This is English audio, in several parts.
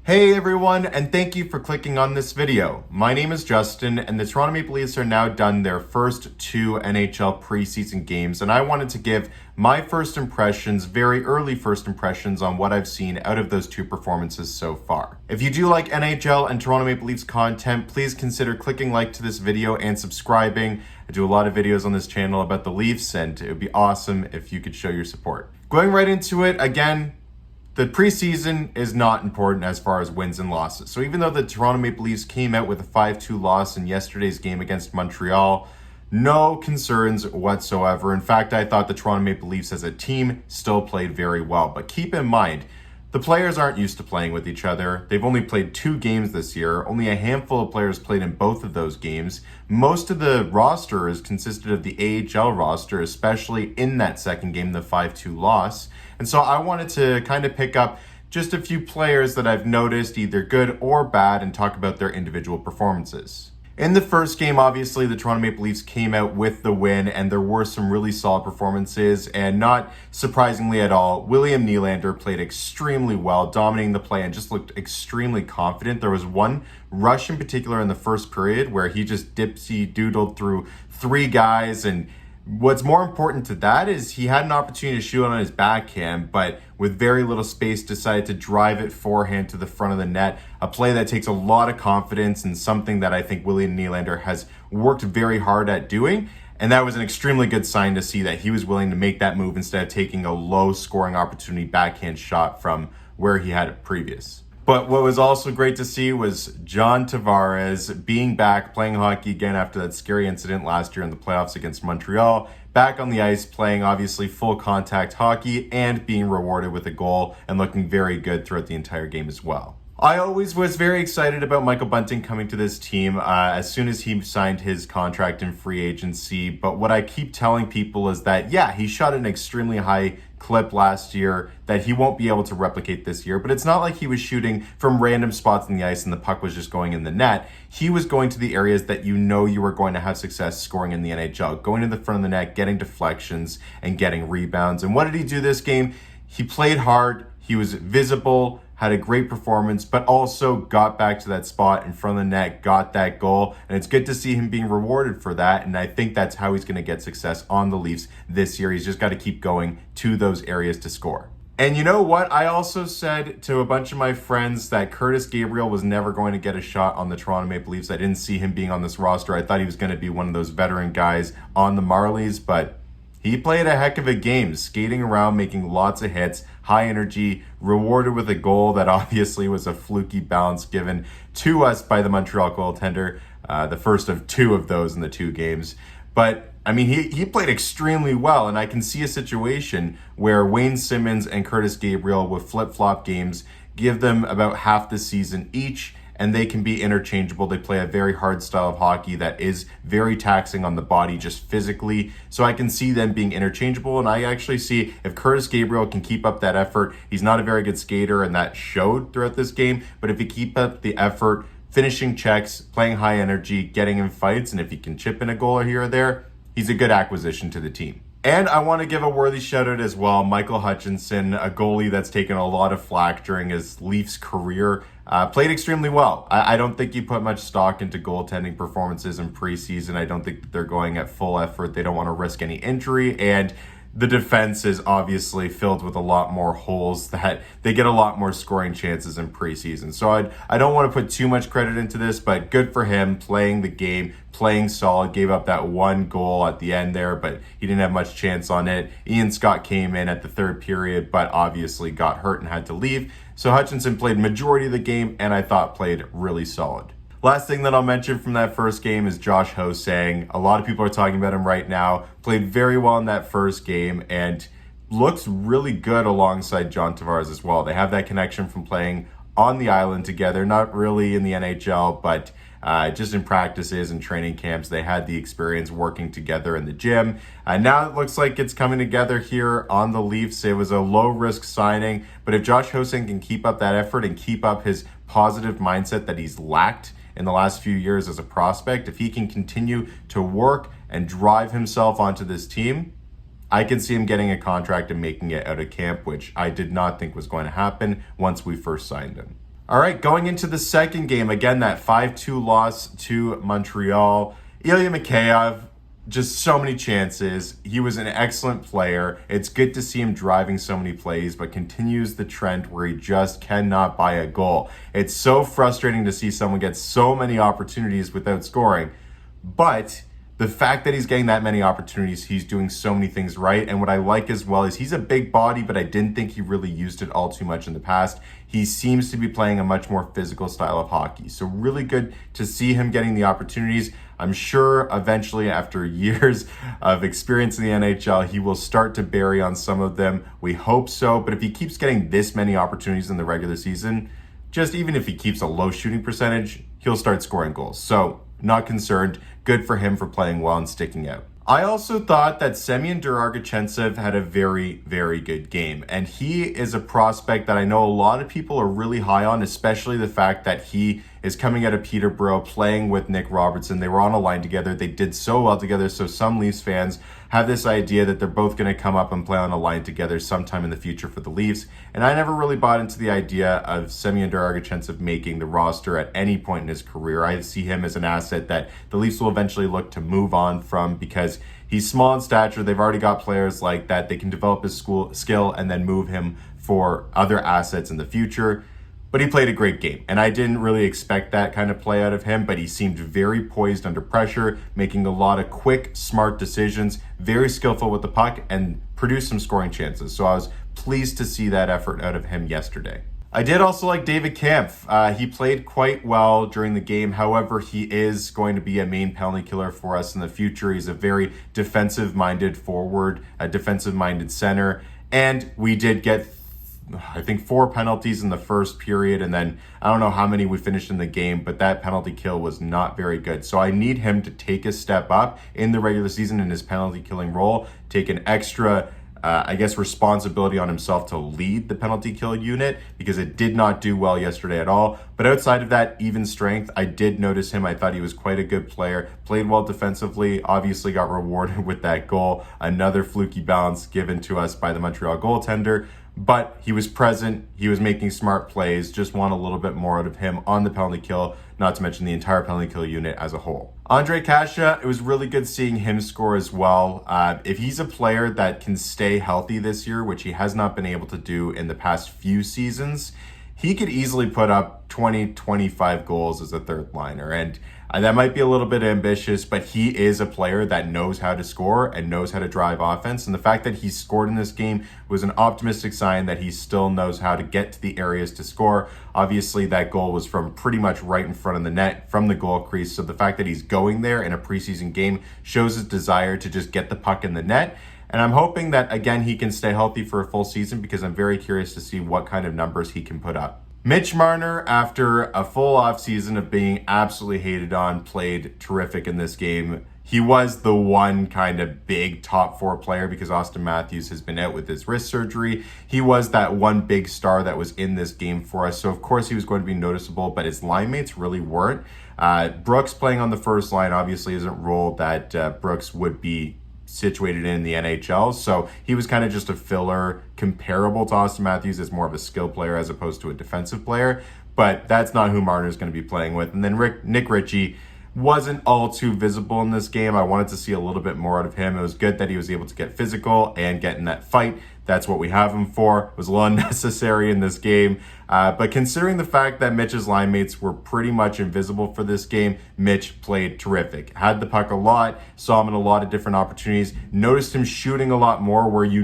Hey everyone, and thank you for clicking on this video. My name is Justin, and the Toronto Maple Leafs are now done their first 2 NHL preseason games, and I wanted to give my first impressions, very early first impressions on what I've seen out of those 2 performances so far. If you do like NHL and Toronto Maple Leafs content, please consider clicking like to this video and subscribing. I do a lot of videos on this channel about the Leafs, and it would be awesome if you could show your support. Going right into it, again, the preseason is not important as far as wins and losses. So even though the Toronto Maple Leafs came out with a 5-2 loss in yesterday's game against Montreal, no concerns whatsoever. In fact, I thought the Toronto Maple Leafs as a team still played very well. But keep in mind, the players aren't used to playing with each other. They've only played 2 games this year. Only a handful of players played in both of those games. Most of the roster is consisted of the AHL roster, especially in that second game, the 5-2 loss. And so I wanted to kind of pick up just a few players that I've noticed, either good or bad, and talk about their individual performances. In the first game, obviously, the Toronto Maple Leafs came out with the win, and there were some really solid performances, and not surprisingly at all, William Nylander played extremely well, dominating the play, and just looked extremely confident. There was one rush in particular in the first period where he just dipsy-doodled through 3 guys, and what's more important to that is he had an opportunity to shoot on his backhand, but with very little space decided to drive it forehand to the front of the net. A play that takes a lot of confidence and something that I think William Nylander has worked very hard at doing. And that was an extremely good sign to see that he was willing to make that move instead of taking a low scoring opportunity backhand shot from where he had it previous. But what was also great to see was John Tavares being back, playing hockey again after that scary incident last year in the playoffs against Montreal. Back on the ice, playing obviously full contact hockey and being rewarded with a goal and looking very good throughout the entire game as well. I always was very excited about Michael Bunting coming to this team as soon as he signed his contract in free agency. But what I keep telling people is that, yeah, he shot an extremely high clip last year that he won't be able to replicate this year. But it's not like he was shooting from random spots in the ice and the puck was just going in the net. He was going to the areas that you know you were going to have success scoring in the NHL, going to the front of the net, getting deflections and getting rebounds. And what did he do this game? He played hard. He was visible, had a great performance, but also got back to that spot in front of the net, got that goal, and it's good to see him being rewarded for that, and I think that's how he's going to get success on the Leafs this year. He's just got to keep going to those areas to score. And you know what? I also said to a bunch of my friends that Curtis Gabriel was never going to get a shot on the Toronto Maple Leafs. I didn't see him being on this roster. I thought he was going to be one of those veteran guys on the Marlies, but he played a heck of a game, skating around, making lots of hits, high energy, rewarded with a goal that obviously was a fluky bounce given to us by the Montreal goaltender, the first of 2 of those in the 2 games. But, I mean, he played extremely well, and I can see a situation where Wayne Simmonds and Curtis Gabriel with flip-flop games, give them about half the season each, and they can be interchangeable. They play a very hard style of hockey that is very taxing on the body just physically. So I can see them being interchangeable, and I actually see if Curtis Gabriel can keep up that effort, he's not a very good skater, and that showed throughout this game, but if he keep up the effort, finishing checks, playing high energy, getting in fights, and if he can chip in a goal here or there, he's a good acquisition to the team. And I want to give a worthy shout out as well, Michael Hutchinson, a goalie that's taken a lot of flack during his Leafs career, played extremely well. I don't think you put much stock into goaltending performances in preseason. I don't think they're going at full effort. They don't want to risk any injury, and the defense is obviously filled with a lot more holes that they get a lot more scoring chances in preseason. So I don't want to put too much credit into this, but good for him playing the game, playing solid, gave up that 1 goal at the end there, but he didn't have much chance on it. Ian Scott came in at the 3rd period, but obviously got hurt and had to leave. So Hutchinson played majority of the game, and I thought played really solid. Last thing that I'll mention from that first game is Josh Ho-Sang. A lot of people are talking about him right now. Played very well in that first game and looks really good alongside John Tavares as well. They have that connection from playing on the island together, not really in the NHL, but just in practices and training camps. They had the experience working together in the gym. Now it looks like it's coming together here on the Leafs. It was a low-risk signing, but if Josh Ho-Sang can keep up that effort and keep up his positive mindset that he's lacked in the last few years as a prospect, if he can continue to work and drive himself onto this team, I can see him getting a contract and making it out of camp, which I did not think was going to happen once we first signed him. All right, going into the second game, again, that 5-2 loss to Montreal. Ilya Mikheyev, just so many chances. He was an excellent player. It's good to see him driving so many plays, but continues the trend where he just cannot buy a goal. It's so frustrating to see someone get so many opportunities without scoring. But the fact that he's getting that many opportunities, he's doing so many things right. And what I like as well is he's a big body, but I didn't think he really used it all too much in the past. He seems to be playing a much more physical style of hockey. So really good to see him getting the opportunities. I'm sure eventually, after years of experience in the NHL, he will start to bury on some of them. We hope so. But if he keeps getting this many opportunities in the regular season, just even if he keeps a low shooting percentage, he'll start scoring goals. So not concerned. Good for him for playing well and sticking out. I also thought that Argachensev had a very, very good game. And he is a prospect that I know a lot of people are really high on, especially the fact that he is coming out of Peterborough, playing with Nick Robertson. They were on a line together. They did so well together. So some Leafs fans have this idea that they're both going to come up and play on a line together sometime in the future for the Leafs. And I never really bought into the idea of Argachensev making the roster at any point in his career. I see him as an asset that the Leafs will eventually look to move on from because he's small in stature. They've already got players like that. They can develop his skill and then move him for other assets in the future. But he played a great game, and I didn't really expect that kind of play out of him, but he seemed very poised under pressure, making a lot of quick, smart decisions, very skillful with the puck, and produced some scoring chances. So I was pleased to see that effort out of him yesterday. I did also like David Kampf. He played quite well during the game. However, he is going to be a main penalty killer for us in the future. He's a very defensive-minded forward, a defensive-minded center, and we did get I think 4 penalties in the first period, and then I don't know how many we finished in the game, but that penalty kill was not very good. So I need him to take a step up in the regular season in his penalty killing role, take an extra responsibility on himself to lead the penalty kill unit, because it did not do well yesterday at all. But outside of that even strength, I did notice him. I thought he was quite a good player, played well defensively, obviously got rewarded with that goal, another fluky bounce given to us by the Montreal goaltender. But he was present, he was making smart plays, just want a little bit more out of him on the penalty kill, not to mention the entire penalty kill unit as a whole. Ondrej Kase, it was really good seeing him score as well. If he's a player that can stay healthy this year, which he has not been able to do in the past few seasons, he could easily put up 20, 25 goals as a third liner. And that might be a little bit ambitious, but he is a player that knows how to score and knows how to drive offense. And the fact that he scored in this game was an optimistic sign that he still knows how to get to the areas to score. Obviously, that goal was from pretty much right in front of the net from the goal crease. So the fact that he's going there in a preseason game shows his desire to just get the puck in the net. And I'm hoping that, again, he can stay healthy for a full season, because I'm very curious to see what kind of numbers he can put up. Mitch Marner, after a full offseason of being absolutely hated on, played terrific in this game. He was the one kind of big top 4 player because Austin Matthews has been out with his wrist surgery. He was that one big star that was in this game for us. So, of course, he was going to be noticeable, but his line mates really weren't. Brooks playing on the first line obviously isn't a role that Brooks would be situated in the NHL, so he was kind of just a filler comparable to Austin Matthews as more of a skill player as opposed to a defensive player, but that's not who Marner's going to be playing with. And then Nick Ritchie wasn't all too visible in this game. I wanted to see a little bit more out of him. It was good that he was able to get physical and get in that fight. That's what we have him for. It was a little unnecessary in this game. But considering the fact that Mitch's line mates were pretty much invisible for this game, Mitch played terrific. Had the puck a lot, saw him in a lot of different opportunities, noticed him shooting a lot more where you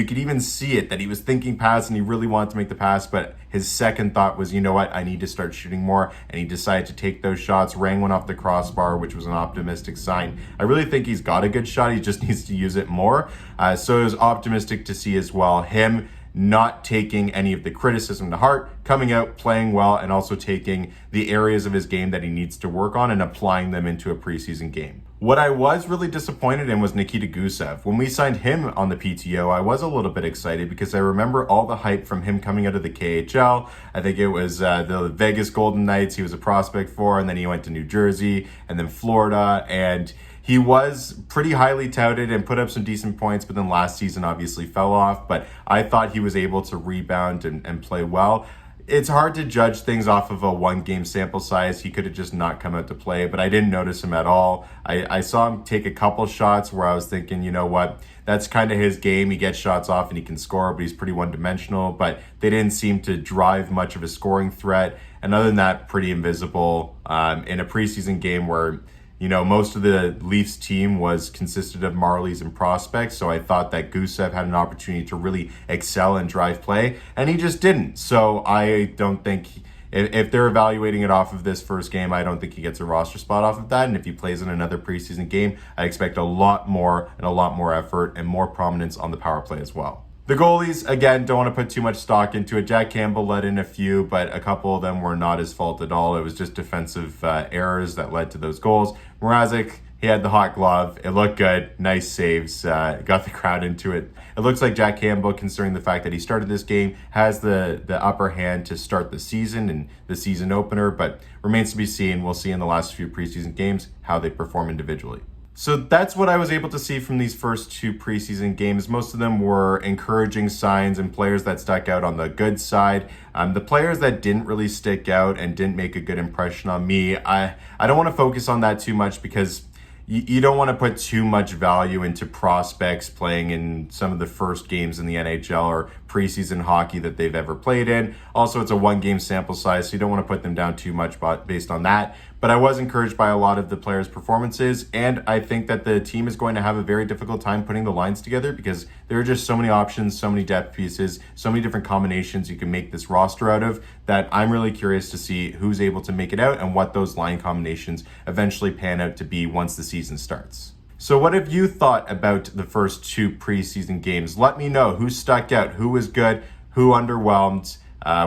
could even see it, that he was thinking pass and he really wanted to make the pass, but his second thought was, you know what, I need to start shooting more, and he decided to take those shots, rang one off the crossbar, which was an optimistic sign. I really think he's got a good shot, he just needs to use it more. So it was optimistic to see as well him not taking any of the criticism to heart, coming out, playing well, and also taking the areas of his game that he needs to work on and applying them into a preseason game. What I was really disappointed in was Nikita Gusev. When we signed him on the PTO, I was a little bit excited because I remember all the hype from him coming out of the KHL. I think it was the Vegas Golden Knights he was a prospect for, and then he went to New Jersey and then Florida, and he was pretty highly touted and put up some decent points, but then last season obviously fell off. But I thought he was able to rebound and play well. it's hard to judge things off of a 1-game sample size. He could have just not come out to play, but I didn't notice him at all. I saw him take a couple shots where I was thinking, you know what, that's kind of his game. He gets shots off and he can score, but he's pretty one-dimensional. But they didn't seem to drive much of a scoring threat. And other than that, pretty invisible in a preseason game where, you know, most of the Leafs team consisted of Marlies and prospects, so I thought that Gusev had an opportunity to really excel and drive play, and he just didn't. So I don't think, if they're evaluating it off of this first game, I don't think he gets a roster spot off of that, and if he plays in another preseason game, I expect a lot more effort and more prominence on the power play as well. The goalies, again, don't want to put too much stock into it. Jack Campbell let in a few, but a couple of them were not his fault at all. It was just defensive errors that led to those goals. Mrazek, he had the hot glove. It looked good. Nice saves. Got the crowd into it. It looks like Jack Campbell, considering the fact that he started this game, has the upper hand to start the season and the season opener, but remains to be seen. We'll see in the last few preseason games how they perform individually. So that's what I was able to see from these first 2 preseason games. Most of them were encouraging signs and players that stuck out on the good side. The players that didn't really stick out and didn't make a good impression on me, I don't want to focus on that too much because you don't want to put too much value into prospects playing in some of the first games in the NHL or preseason hockey that they've ever played in. Also, it's a 1-game sample size, so you don't want to put them down too much based on that. But I was encouraged by a lot of the players' performances, and I think that the team is going to have a very difficult time putting the lines together because there are just so many options, so many depth pieces, so many different combinations you can make this roster out of that I'm really curious to see who's able to make it out and what those line combinations eventually pan out to be once the season starts. So what have you thought about the first 2 preseason games? Let me know who stuck out, who was good, who underwhelmed.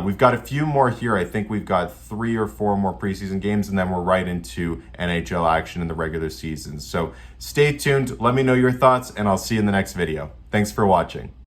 We've got a few more here. I think we've got 3 or 4 more preseason games, and then we're right into NHL action in the regular season. So stay tuned. Let me know your thoughts, and I'll see you in the next video. Thanks for watching.